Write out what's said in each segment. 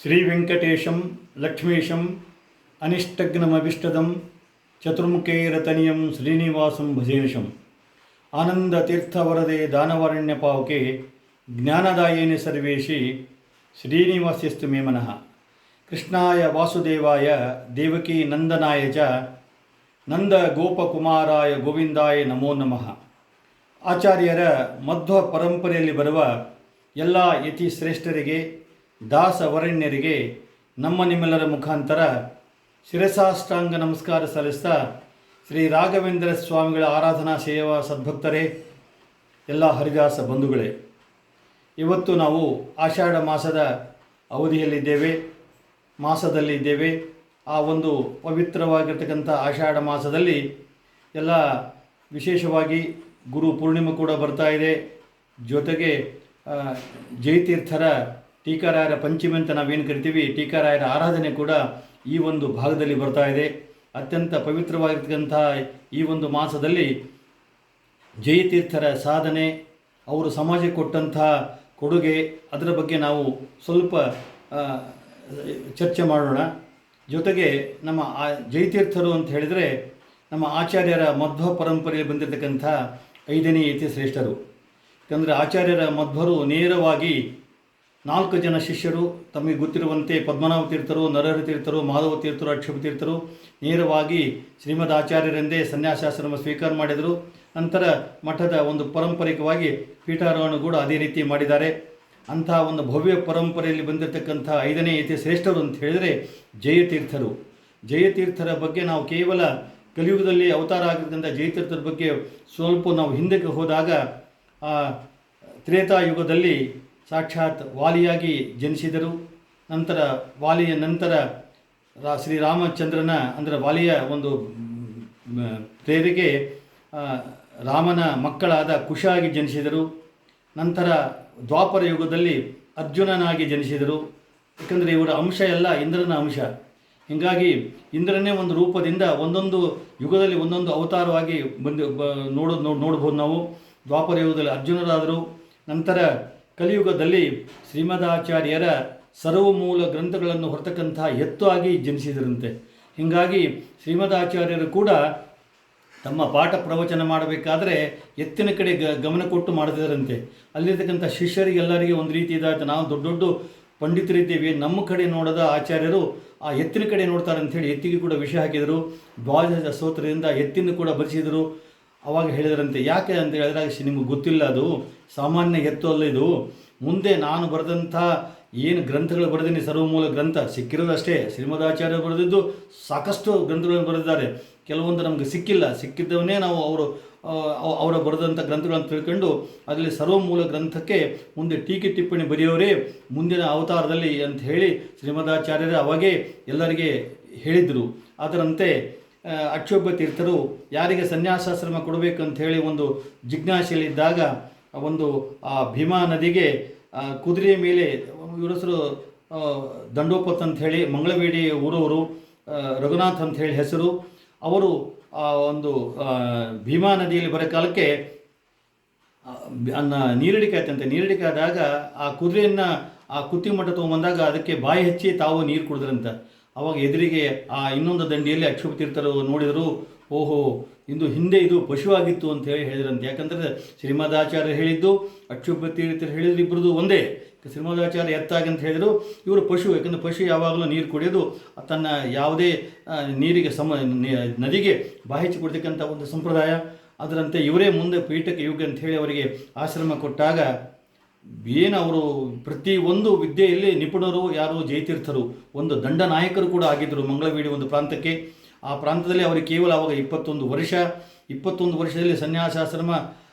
ಶ್ರೀವೆಂಕಟೇಶಂ ಲಕ್ಷ್ಮೀಶಂ ಅನಿಷ್ಟಗ್ನಮಭಿಷ್ಟದಂ ಚತುರ್ಮುಖೈರತನಿಯಂ ಶ್ರೀನಿವಾಸಂ ಭಜೇಶಂ ಆನಂದತೀರ್ಥವರದೆ ದಾನವರಣ್ಯಪಾವಕೆ ಜ್ಞಾನದಾಯಿನಿ ಸರ್ವೇಶಿ ಶ್ರೀನಿವಾಸ್ಯಸ್ತು ಮೇ ಮನಃ. ಕೃಷ್ಣಾಯ ವಾಸುದೇವಾಯ ದೇವಕೀ ನಂದನಾಯ ಚ ನಂದ ಗೋಪಕುಮಾರಾಯ ಗೋವಿಂದಾಯ ನಮೋ ನಮಃ. ಆಚಾರ್ಯರ ಮಧ್ವ ಪರಂಪರೆಯಲ್ಲಿ ಬರುವ ಎಲ್ಲ ಯತಿ ಶ್ರೇಷ್ಠರಿಗೆ, ದಾಸವರಣ್ಯರಿಗೆ ನಮ್ಮ ನಿಮ್ಮೆಲ್ಲರ ಮುಖಾಂತರ ಶಿರಸಾಷ್ಟಾಂಗ ನಮಸ್ಕಾರ ಸಲ್ಲಿಸ್ತಾ, ಶ್ರೀ ರಾಘವೇಂದ್ರ ಸ್ವಾಮಿಗಳ ಆರಾಧನಾ ಸೇವಾ ಸದ್ಭಕ್ತರೇ, ಎಲ್ಲ ಹರಿದಾಸ ಬಂಧುಗಳೇ, ಇವತ್ತು ನಾವು ಆಷಾಢ ಮಾಸದ ಮಾಸದಲ್ಲಿದ್ದೇವೆ. ಆ ಒಂದು ಪವಿತ್ರವಾಗಿರ್ತಕ್ಕಂಥ ಆಷಾಢ ಮಾಸದಲ್ಲಿ ಎಲ್ಲ ವಿಶೇಷವಾಗಿ ಗುರು ಪೂರ್ಣಿಮೆ ಕೂಡ ಬರ್ತಾ ಇದೆ. ಜೊತೆಗೆ ಜಯತೀರ್ಥರ ಟೀಕಾರಾಯರ ಪಂಚಮಿ ಅಂತ ನಾವೇನು ಕರಿತೀವಿ, ಟೀಕಾರಾಯರ ಆರಾಧನೆ ಕೂಡ ಈ ಒಂದು ಭಾಗದಲ್ಲಿ ಬರ್ತಾ ಇದೆ. ಅತ್ಯಂತ ಪವಿತ್ರವಾಗಿರ್ತಕ್ಕಂಥ ಈ ಒಂದು ಮಾಸದಲ್ಲಿ ಜಯತೀರ್ಥರ ಸಾಧನೆ, ಅವರು ಸಮಾಜಕ್ಕೆ ಕೊಟ್ಟಂಥ ಕೊಡುಗೆ, ಅದರ ಬಗ್ಗೆ ನಾವು ಸ್ವಲ್ಪ ಚರ್ಚೆ ಮಾಡೋಣ. ಜೊತೆಗೆ ನಮ್ಮ ಜಯತೀರ್ಥರು ಅಂತ ಹೇಳಿದರೆ ನಮ್ಮ ಆಚಾರ್ಯರ ಮಧ್ವ ಪರಂಪರೆಯಲ್ಲಿ ಬಂದಿರತಕ್ಕಂಥ 5ನೇ ಯತಿ ಶ್ರೇಷ್ಠರು. ಯಾಕಂದರೆ ಆಚಾರ್ಯರ ಮಧ್ವರು ನೇರವಾಗಿ 4 ಜನ ಶಿಷ್ಯರು, ತಮಗೆ ಗೊತ್ತಿರುವಂತೆ ಪದ್ಮನಾಭ ತೀರ್ಥರು, ನರಹರಿ ತೀರ್ಥರು, ಮಾಧವ ತೀರ್ಥರು, ಅಕ್ಷಪ ತೀರ್ಥರು ನೇರವಾಗಿ ಶ್ರೀಮದ್ ಆಚಾರ್ಯರೆಂದೇ ಸನ್ಯಾಸಾಶ್ರಮ ಸ್ವೀಕಾರ ಮಾಡಿದರು. ನಂತರ ಮಠದ ಒಂದು ಪಾರಂಪರಿಕವಾಗಿ ಪೀಠಾರೋಹಣ ಕೂಡ ಅದೇ ರೀತಿ ಮಾಡಿದ್ದಾರೆ. ಅಂಥ ಒಂದು ಭವ್ಯ ಪರಂಪರೆಯಲ್ಲಿ ಬಂದಿರತಕ್ಕಂಥ 5ನೇ ಯತಿ ಶ್ರೇಷ್ಠರು ಅಂತ ಹೇಳಿದರೆ ಜಯತೀರ್ಥರು. ಜಯತೀರ್ಥರ ಬಗ್ಗೆ ನಾವು ಕೇವಲ ಕಲಿಯುಗದಲ್ಲಿ ಅವತಾರ ಆಗಿರ್ತಕ್ಕಂಥ ಜಯತೀರ್ಥರ ಬಗ್ಗೆ ಸ್ವಲ್ಪ ನಾವು ಹಿಂದಕ್ಕೆ ಹೋದಾಗ, ತ್ರೇತಾಯುಗದಲ್ಲಿ ಸಾಕ್ಷಾತ್ ವಾಲಿಯಾಗಿ ಜನಿಸಿದರು. ನಂತರ ವಾಲಿಯ ನಂತರ ಶ್ರೀರಾಮಚಂದ್ರನ ಅಂದರೆ ವಾಲಿಯ ಒಂದು ಪ್ರೇರಿಗೆ ರಾಮನ ಮಕ್ಕಳಾದ ಕುಶಾಗಿ ಜನಿಸಿದರು. ನಂತರ ದ್ವಾಪರ ಯುಗದಲ್ಲಿ ಅರ್ಜುನನಾಗಿ ಜನಿಸಿದರು. ಯಾಕಂದರೆ ಇವರ ಅಂಶ ಎಲ್ಲ ಇಂದ್ರನ ಅಂಶ. ಹೀಗಾಗಿ ಇಂದ್ರನೇ ಒಂದು ರೂಪದಿಂದ ಒಂದೊಂದು ಯುಗದಲ್ಲಿ ಒಂದೊಂದು ಅವತಾರವಾಗಿ ನೋಡ್ಬೋದು ನಾವು. ದ್ವಾಪರ ಯುಗದಲ್ಲಿ ಅರ್ಜುನರಾದರು. ನಂತರ ಕಲಿಯುಗದಲ್ಲಿ ಶ್ರೀಮದಾಚಾರ್ಯರ ಸರ್ವಮೂಲ ಗ್ರಂಥಗಳನ್ನು ಹೊರತಕ್ಕಂಥ ಎತ್ತು ಆಗಿ ಜನಿಸಿದರಂತೆ. ಹೀಗಾಗಿ ಶ್ರೀಮದಾಚಾರ್ಯರು ಕೂಡ ತಮ್ಮ ಪಾಠ ಪ್ರವಚನ ಮಾಡಬೇಕಾದ್ರೆ ಎತ್ತಿನ ಕಡೆ ಗಮನ ಕೊಟ್ಟು ಮಾಡ್ತಿದ್ದರಂತೆ. ಅಲ್ಲಿರ್ತಕ್ಕಂಥ ಶಿಷ್ಯರಿಗೆಲ್ಲರಿಗೆ ಒಂದು ರೀತಿ ಇದಾಯಿತು, ನಾವು ದೊಡ್ಡ ದೊಡ್ಡ ಪಂಡಿತರಿದ್ದೇವೆ, ನಮ್ಮ ಕಡೆ ನೋಡದ ಆಚಾರ್ಯರು ಆ ಎತ್ತಿನ ಕಡೆ ನೋಡ್ತಾರೆ ಅಂಥೇಳಿ ಎತ್ತಿಗೆ ಕೂಡ ವಿಷಯ ಹಾಕಿದರು. ದ್ವಾದಶ ಸ್ತೋತ್ರದಿಂದ ಎತ್ತಿನ ಕೂಡ ಬರೆಸಿದರು. ಅವಾಗ ಹೇಳಿದರಂತೆ, ಯಾಕೆ ಅಂತ ಹೇಳಿದಾಗ, ನಿಮಗೆ ಗೊತ್ತಿಲ್ಲ, ಅದು ಸಾಮಾನ್ಯ ಎತ್ತು ಅಲ್ಲ, ಇದು ಮುಂದೆ ನಾನು ಬರೆದಂಥ ಏನು ಗ್ರಂಥಗಳು ಬರೆದೀನಿ, ಸರ್ವಮೂಲ ಗ್ರಂಥ ಸಿಕ್ಕಿರೋದಷ್ಟೇ. ಶ್ರೀಮದಾಚಾರ್ಯರು ಬರೆದಿದ್ದು ಸಾಕಷ್ಟು ಗ್ರಂಥಗಳನ್ನು ಬರೆದಿದ್ದಾರೆ. ಕೆಲವೊಂದು ನಮಗೆ ಸಿಕ್ಕಿದ್ದವನ್ನೇ ನಾವು ಅವರ ಬರೆದಂಥ ಗ್ರಂಥಗಳನ್ನು ತಿಳ್ಕೊಂಡು ಅದರಲ್ಲಿ ಸರ್ವಮೂಲ ಗ್ರಂಥಕ್ಕೆ ಮುಂದೆ ಟೀಕೆ ಟಿಪ್ಪಣಿ ಬರೆಯೋರೇ ಮುಂದಿನ ಅವತಾರದಲ್ಲಿ ಅಂತ ಹೇಳಿ ಶ್ರೀಮದಾಚಾರ್ಯರು ಅವಾಗೇ ಎಲ್ಲರಿಗೆ ಹೇಳಿದರು. ಅದರಂತೆ ಅಕ್ಷೋಭ್ಯ ತೀರ್ಥರು ಯಾರಿಗೆ ಸನ್ಯಾಸಾಶ್ರಮ ಕೊಡಬೇಕಂತ ಹೇಳಿ ಒಂದು ಜಿಜ್ಞಾಸೆಯಲ್ಲಿದ್ದಾಗ, ಒಂದು ಆ ಭೀಮಾ ನದಿಗೆ ಕುದುರೆಯ ಮೇಲೆ, ಇವರ ಹೆಸರು ದಂಡೋಪತ್ ಅಂತ ಹೇಳಿ ಮಂಗಳವೇಡಿ ಊರವರು, ರಘುನಾಥ್ ಅಂತ ಹೇಳಿ ಹೆಸರು, ಅವರು ಒಂದು ಭೀಮಾ ನದಿಯಲ್ಲಿ ಬರೋ ಕಾಲಕ್ಕೆ ನೀರಡಿಕೆ ಆಯ್ತಂತೆ. ನೀರಡಿಕೆ ಆದಾಗ ಆ ಕುದುರೆಯನ್ನು ಆ ಕುತ್ತಿ ಮಠ ತೊಗೊಂಬಂದಾಗ ಅದಕ್ಕೆ ಬಾಯಿ ಹಚ್ಚಿ ತಾವು ನೀರು ಕುಡಿದ್ರಂತ. ಅವಾಗ ಎದುರಿಗೆ ಆ ಇನ್ನೊಂದು ದಂಡಿಯಲ್ಲಿ ಅಕ್ಷೋಭ ತೀರ್ಥರು ನೋಡಿದರು, ಓಹೋ, ಹಿಂದೆ ಇದು ಪಶುವಾಗಿತ್ತು ಅಂತ ಹೇಳಿದ್ರಂತೆ. ಯಾಕಂದರೆ ಶ್ರೀಮದಾಚಾರ್ಯ ಹೇಳಿದ್ದು, ಅಕ್ಷೋಭ ತೀರ್ಥರು ಹೇಳಿದ್ರು, ಇಬ್ಬರದು ಒಂದೇ. ಶ್ರೀಮದಾಚಾರ್ಯ ಎತ್ತಾಗಿ ಅಂತ ಹೇಳಿದರು, ಇವರು ಪಶು. ಯಾಕಂದರೆ ಪಶು ಯಾವಾಗಲೂ ನೀರು ಕುಡಿಯೋದು ತನ್ನ ಯಾವುದೇ ನೀರಿಗೆ ನದಿಗೆ ಬಾಯಿ ಹಚ್ಚಿ ಕೊಡ್ತಕ್ಕಂಥ ಒಂದು ಸಂಪ್ರದಾಯ. ಅದರಂತೆ ಇವರೇ ಮುಂದೆ ಪೀಠಕ್ಕೆ ಯೋಗ್ಯ ಅಂತ ಹೇಳಿ ಅವರಿಗೆ ಆಶ್ರಮ ಕೊಟ್ಟಾಗ, ಏನು ಅವರು ಪ್ರತಿಯೊಂದು ವಿದ್ಯೆಯಲ್ಲಿ ನಿಪುಣರು. ಯಾರು? ಜಯತೀರ್ಥರು. ಒಂದು ದಂಡ ನಾಯಕರು ಕೂಡ ಆಗಿದ್ದರು ಮಂಗಳವೇಡಿ ಒಂದು ಪ್ರಾಂತಕ್ಕೆ. ಆ ಪ್ರಾಂತದಲ್ಲಿ ಅವರಿಗೆ ಕೇವಲ ಆವಾಗ 21 ವರ್ಷದಲ್ಲಿ ಸನ್ಯಾಸಾಶ್ರಮ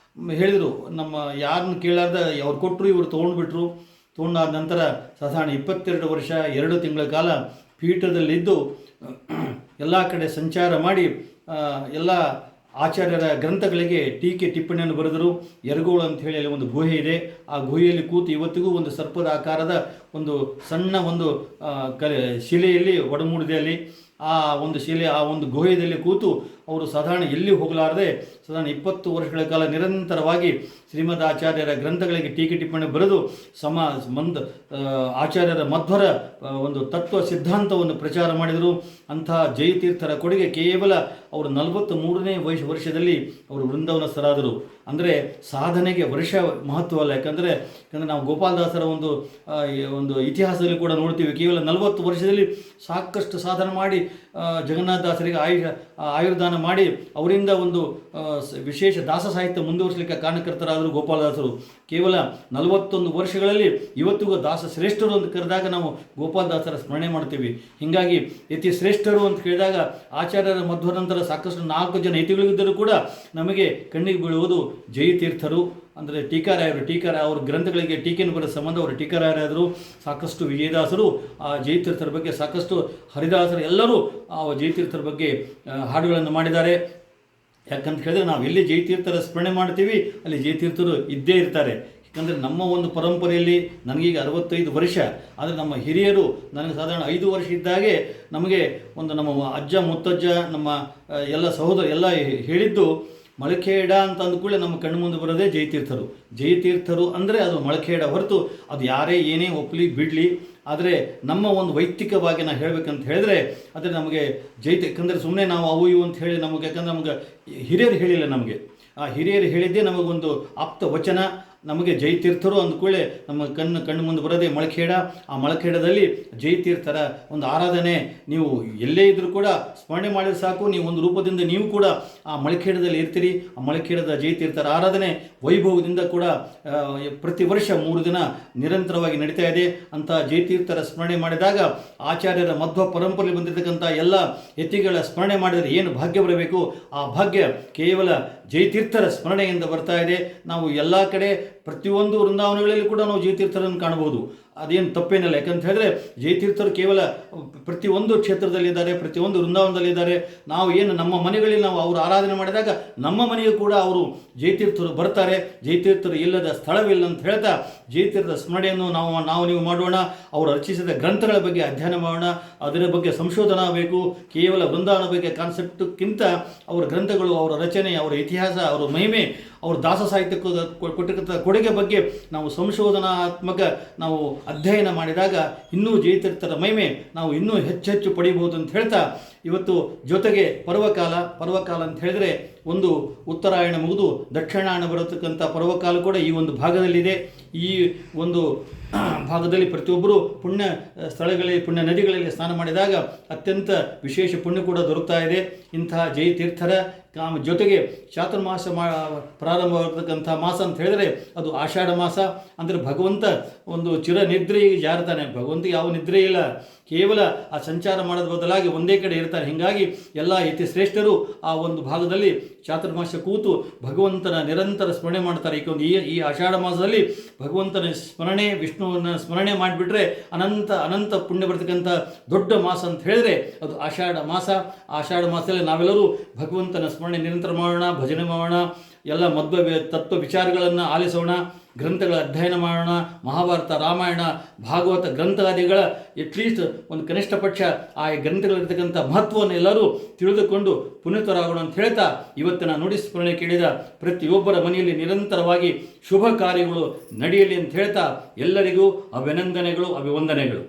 ಹೇಳಿದರು. ನಮ್ಮ ಯಾರನ್ನು ಕೇಳಾರ್ದ ಅವ್ರು ಕೊಟ್ಟರು, ಇವರು ತೊಗೊಂಡಾದ ನಂತರ ಸಾಧಾರಣ 22 ವರ್ಷ 2 ತಿಂಗಳ ಕಾಲ ಪೀಠದಲ್ಲಿದ್ದು ಎಲ್ಲ ಕಡೆ ಸಂಚಾರ ಮಾಡಿ ಎಲ್ಲ ಆಚಾರ್ಯರ ಗ್ರಂಥಗಳಿಗೆ ಟೀಕೆ ಟಿಪ್ಪಣಿಯನ್ನು ಬರೆದರು. ಎರಗೋಳು ಅಂತ ಹೇಳಿ ಅಲ್ಲಿ ಒಂದು ಗುಹೆ ಇದೆ. ಆ ಗುಹೆಯಲ್ಲಿ ಕೂತು ಇವತ್ತಿಗೂ ಒಂದು ಸರ್ಪದ ಆಕಾರದ ಒಂದು ಸಣ್ಣ ಒಂದು ಶಿಲೆಯಲ್ಲಿ ಒಡಮೂಡಿದೆ. ಅಲ್ಲಿ ಆ ಒಂದು ಶಿಲೆ, ಆ ಒಂದು ಗುಹೆಯಲ್ಲಿ ಕೂತು ಅವರು ಸಾಧಾರಣ ಎಲ್ಲಿ ಹೋಗಲಾರದೆ ಸಾಧಾರಣ 20 ವರ್ಷಗಳ ಕಾಲ ನಿರಂತರವಾಗಿ ಶ್ರೀಮದ್ ಆಚಾರ್ಯರ ಗ್ರಂಥಗಳಿಗೆ ಟೀಕೆ ಟಿಪ್ಪಣಿ ಬರೆದು ಆಚಾರ್ಯರ ಮಧ್ವರ ಒಂದು ತತ್ವ ಸಿದ್ಧಾಂತವನ್ನು ಪ್ರಚಾರ ಮಾಡಿದರು. ಅಂತಹ ಜಯತೀರ್ಥರ ಕೊಡುಗೆ ಕೇವಲ ಅವರು 43ನೇ ವರ್ಷದಲ್ಲಿ ಅವರು ವೃಂದಾವನಸ್ಥರಾದರು. ಅಂದರೆ ಸಾಧನೆಗೆ ವರ್ಷ ಮಹತ್ವ ಅಲ್ಲ. ಯಾಕಂದರೆ ನಾವು ಗೋಪಾಲದಾಸರ ಒಂದು ಇತಿಹಾಸದಲ್ಲಿ ಕೂಡ ನೋಡ್ತೀವಿ, ಕೇವಲ 40 ವರ್ಷದಲ್ಲಿ ಸಾಕಷ್ಟು ಸಾಧನೆ ಮಾಡಿ ಜಗನ್ನಾಥದಾಸರಿಗೆ ಆಯುರ್ದಾನ ಮಾಡಿ ಅವರಿಂದ ಒಂದು ವಿಶೇಷ ದಾಸ ಸಾಹಿತ್ಯ ಮುಂದುವರಿಸಲಿಕ್ಕೆ ಕಾರಣಕರ್ತರಾದರು ಗೋಪಾಲದಾಸರು. ಕೇವಲ 41 ವರ್ಷಗಳಲ್ಲಿ ಇವತ್ತಿಗೂ ದಾಸ ಶ್ರೇಷ್ಠರು ಅಂತ ಕರೆದಾಗ ನಾವು ಗೋಪಾಲದಾಸರ ಸ್ಮರಣೆ ಮಾಡ್ತೀವಿ. ಹೀಗಾಗಿ ಯತಿ ಶ್ರೇಷ್ಠರು ಅಂತ ಕೇಳಿದಾಗ ಆಚಾರ್ಯರ ಮಧ್ವರ ನಂತರ ಸಾಕಷ್ಟು 4 ಜನ ಯತಿಗಳಿದ್ದರೂ ಕೂಡ ನಮಗೆ ಕಣ್ಣಿಗೆ ಬೀಳುವುದು ಜಯತೀರ್ಥರು. ಅಂದರೆ ಟೀಕಾರಾಯರು ಅವ್ರ ಗ್ರಂಥಗಳಿಗೆ ಟೀಕೆಯನ್ನು ಬರೋ ಸಂಬಂಧ ಅವರು ಟೀಕಾರಾಯರಾದರು. ಸಾಕಷ್ಟು ವಿಜಯದಾಸರು ಆ ಜಯತೀರ್ಥರ ಬಗ್ಗೆ, ಸಾಕಷ್ಟು ಹರಿದಾಸರು ಎಲ್ಲರೂ ಆ ಜಯತೀರ್ಥರ ಬಗ್ಗೆ ಹಾಡುಗಳನ್ನು ಮಾಡಿದ್ದಾರೆ. ಯಾಕಂತ ಹೇಳಿದ್ರೆ ನಾವು ಎಲ್ಲಿ ಜಯತೀರ್ಥರ ಸ್ಮರಣೆ ಮಾಡ್ತೀವಿ ಅಲ್ಲಿ ಜಯತೀರ್ಥರು ಇದ್ದೇ ಇರ್ತಾರೆ. ಯಾಕಂದರೆ ನಮ್ಮ ಒಂದು ಪರಂಪರೆಯಲ್ಲಿ ನನಗೀಗ 65 ವರ್ಷ, ಆದರೆ ನಮ್ಮ ಹಿರಿಯರು ನನಗೆ ಸಾಧಾರಣ 5 ವರ್ಷ ಇದ್ದಾಗೆ ನಮಗೆ ನಮ್ಮ ಅಜ್ಜ ಮುತ್ತಜ್ಜ ನಮ್ಮ ಎಲ್ಲ ಸಹೋದರ ಎಲ್ಲ ಹೇಳಿದ್ದು ಮಳಖೇಡ ಅಂತ ಅಂದ್ಕೂಡಲೇ ನಮ್ಮ ಕಣ್ಣು ಮುಂದೆ ಬರೋದೇ ಜಯತೀರ್ಥರು ಅಂದರೆ ಅದು ಮಳಖೇಡ ಹೊರತು ಅದು ಯಾರೇ ಏನೇ ಒಪ್ಪಲಿ ಬಿಡಲಿ. ಆದರೆ ನಮ್ಮ ಒಂದು ವೈಯಕ್ತಿಕವಾಗಿ ನಾನು ಹೇಳಬೇಕಂತ ಹೇಳಿದ್ರೆ ಆದರೆ ನಮಗೆ ಯಾಕಂದರೆ ಸುಮ್ಮನೆ ನಾವು ಅವು ಇವು ಅಂತ ಹೇಳಿ ಯಾಕಂದರೆ ನಮಗೆ ಹಿರಿಯರು ಹೇಳಿಲ್ಲ. ನಮಗೆ ಆ ಹಿರಿಯರು ಹೇಳಿದ್ದೇ ನಮಗೊಂದು ಆಪ್ತ ವಚನ. ನಮಗೆ ಜಯತೀರ್ಥರು ಅಂದ್ಕೂಡಲೇ ನಮ್ಮ ಕಣ್ಣು ಮುಂದೆ ಬರೋದೇ ಮಳಖೇಡ. ಆ ಮಳಖೇಡದಲ್ಲಿ ಜಯತೀರ್ಥರ ಒಂದು ಆರಾಧನೆ ನೀವು ಎಲ್ಲೇ ಇದ್ದರೂ ಕೂಡ ಸ್ಮರಣೆ ಮಾಡಿದ್ರೆ ಸಾಕು, ನೀವು ಒಂದು ರೂಪದಿಂದ ನೀವು ಕೂಡ ಆ ಮಳಖೇಡದಲ್ಲಿ ಇರ್ತೀರಿ. ಆ ಮಳಖೇಡದ ಜಯತೀರ್ಥರ ಆರಾಧನೆ ವೈಭವದಿಂದ ಕೂಡ ಪ್ರತಿ ವರ್ಷ 3 ದಿನ ನಿರಂತರವಾಗಿ ನಡೀತಾ ಇದೆ. ಅಂತ ಜಯತೀರ್ಥರ ಸ್ಮರಣೆ ಮಾಡಿದಾಗ ಆಚಾರ್ಯರ ಮಧ್ವ ಪರಂಪರೆಯಲ್ಲಿ ಬಂದಿರತಕ್ಕಂಥ ಎಲ್ಲ ಯತಿಗಳ ಸ್ಮರಣೆ ಮಾಡಿದರೆ ಏನು ಭಾಗ್ಯ ಬರಬೇಕು, ಆ ಭಾಗ್ಯ ಕೇವಲ ಜಯತೀರ್ಥರ ಸ್ಮರಣೆಯಿಂದ ಬರ್ತಾ ಇದೆ. ನಾವು ಎಲ್ಲ ಕಡೆ ಪ್ರತಿಯೊಂದು ವೃಂದಾವನಗಳಲ್ಲಿ ಕೂಡ ನಾವು ಜಯತೀರ್ಥರನ್ನು ಕಾಣಬಹುದು. ಅದೇನು ತಪ್ಪೇನಿಲ್ಲ. ಯಾಕಂತ ಹೇಳಿದ್ರೆ ಜಯತೀರ್ಥರು ಕೇವಲ ಪ್ರತಿಯೊಂದು ಕ್ಷೇತ್ರದಲ್ಲಿದ್ದಾರೆ, ಪ್ರತಿಯೊಂದು ವೃಂದಾವನದಲ್ಲಿದ್ದಾರೆ. ನಾವು ಏನು ನಮ್ಮ ಮನೆಗಳಲ್ಲಿ ನಾವು ಅವರು ಆರಾಧನೆ ಮಾಡಿದಾಗ ನಮ್ಮ ಮನೆಯೂ ಕೂಡ ಅವರು ಜಯತೀರ್ಥರು ಬರ್ತಾರೆ. ಜಯತೀರ್ಥರು ಇಲ್ಲದ ಸ್ಥಳವಿಲ್ಲ ಅಂತ ಹೇಳ್ತಾ ಜಯತೀರ್ಥರ ಸ್ಮರಣೆಯನ್ನು ನೀವು ಮಾಡೋಣ. ಅವರು ರಚಿಸಿದ ಗ್ರಂಥಗಳ ಬಗ್ಗೆ ಅಧ್ಯಯನ ಮಾಡೋಣ, ಅದರ ಬಗ್ಗೆ ಸಂಶೋಧನಾ ಬೇಕು. ಕೇವಲ ವೃಂದಾವನ ಬಗ್ಗೆ ಕಾನ್ಸೆಪ್ಟ್ಕ್ಕಿಂತ ಅವರ ಗ್ರಂಥಗಳು, ಅವರ ರಚನೆ, ಅವರ ಇತಿಹಾಸ, ಅವರ ಮಹಿಮೆ, ಅವರು ದಾಸ ಸಾಹಿತ್ಯಕ್ಕೆ ಕೊಟ್ಟಿರ್ತಕ್ಕಂಥ ಕೊಡುಗೆ ಬಗ್ಗೆ ನಾವು ಸಂಶೋಧನಾತ್ಮಕ ನಾವು ಅಧ್ಯಯನ ಮಾಡಿದಾಗ ಇನ್ನೂ ಜಯತೀರ್ಥರ ಮಹಿಮೆ ನಾವು ಇನ್ನೂ ಹೆಚ್ಚು ಪಡೆಯಬಹುದು ಅಂತ ಹೇಳ್ತಾ ಇವತ್ತು ಜೊತೆಗೆ ಪರ್ವಕಾಲ ಅಂತ ಹೇಳಿದ್ರೆ ಒಂದು ಉತ್ತರಾಯಣ ಮುಗಿದು ದಕ್ಷಿಣಾಯಣ ಬರತಕ್ಕಂಥ ಪರ್ವಕಾಲ ಕೂಡ ಈ ಒಂದು ಭಾಗದಲ್ಲಿದೆ. ಈ ಒಂದು ಭಾಗದಲ್ಲಿ ಪ್ರತಿಯೊಬ್ಬರು ಪುಣ್ಯ ಸ್ಥಳಗಳಲ್ಲಿ, ಪುಣ್ಯ ನದಿಗಳಲ್ಲಿ ಸ್ನಾನ ಮಾಡಿದಾಗ ಅತ್ಯಂತ ವಿಶೇಷ ಪುಣ್ಯ ಕೂಡ ದೊರಕ್ತಾ ಇದೆ. ಇಂತಹ ಜಯತೀರ್ಥರ ಜೊತೆಗೆ ಚಾತುರ್ಮಾಸ ಪ್ರಾರಂಭವಾಗಿರ್ತಕ್ಕಂಥ ಮಾಸ ಅಂತ ಹೇಳಿದ್ರೆ ಅದು ಆಷಾಢ ಮಾಸ. ಅಂದರೆ ಭಗವಂತ ಒಂದು ಚಿರ ನಿದ್ರೆಗೆ ಜಾರ್ತಾನೆ. ಭಗವಂತ ಯಾವ ನಿದ್ರೆ ಇಲ್ಲ, ಕೇವಲ ಆ ಸಂಚಾರ ಮಾಡೋದ್ರ ಬದಲಾಗಿ ಒಂದೇ ಕಡೆ ಇರ್ತಾರೆ. ಹೀಗಾಗಿ ಎಲ್ಲ ಯತಿ ಶ್ರೇಷ್ಠರು ಆ ಒಂದು ಭಾಗದಲ್ಲಿ ಚಾತುರ್ಮಾಸ ಕೂತು ಭಗವಂತನ ನಿರಂತರ ಸ್ಮರಣೆ ಮಾಡ್ತಾರೆ. ಈ ಆಷಾಢ ಮಾಸದಲ್ಲಿ ಭಗವಂತನ ಸ್ಮರಣೆ, ವಿಷ್ಣುವನ್ನ ಸ್ಮರಣೆ ಮಾಡಿಬಿಟ್ರೆ ಅನಂತ ಪುಣ್ಯ ಬರ್ತಕ್ಕಂಥ ದೊಡ್ಡ ಮಾಸ ಅಂತ ಹೇಳಿದ್ರೆ ಅದು ಆಷಾಢ ಮಾಸ. ಆಷಾಢ ಮಾಸದಲ್ಲಿ ನಾವೆಲ್ಲರೂ ಭಗವಂತನ ಸ್ಮರಣೆ ನಿರಂತರ ಮಾಡೋಣ, ಭಜನೆ ಮಾಡೋಣ, ಎಲ್ಲ ಮಧ್ವ ತತ್ವ ವಿಚಾರಗಳನ್ನು ಆಲಿಸೋಣ, ಗ್ರಂಥಗಳ ಅಧ್ಯಯನ ಮಾಡೋಣ. ಮಹಾಭಾರತ, ರಾಮಾಯಣ, ಭಾಗವತ ಗ್ರಂಥಾದಿಗಳ ಅಟ್ಲೀಸ್ಟ್ ಒಂದು ಕನಿಷ್ಠ ಪಕ್ಷ ಆ ಗ್ರಂಥಗಳಿರ್ತಕ್ಕಂಥ ಮಹತ್ವವನ್ನು ಎಲ್ಲರೂ ತಿಳಿದುಕೊಂಡು ಪುನೀತರಾಗೋಣ ಅಂತ ಹೇಳ್ತಾ ಇವತ್ತಿನ ನುಡಿ ಸ್ಮರಣೆ ಕೇಳಿದ ಪ್ರತಿಯೊಬ್ಬರ ಮನೆಯಲ್ಲಿ ನಿರಂತರವಾಗಿ ಶುಭ ಕಾರ್ಯಗಳು ನಡೆಯಲಿ ಅಂತ ಹೇಳ್ತಾ ಎಲ್ಲರಿಗೂ ಅಭಿನಂದನೆಗಳು, ಅಭಿವಂದನೆಗಳು.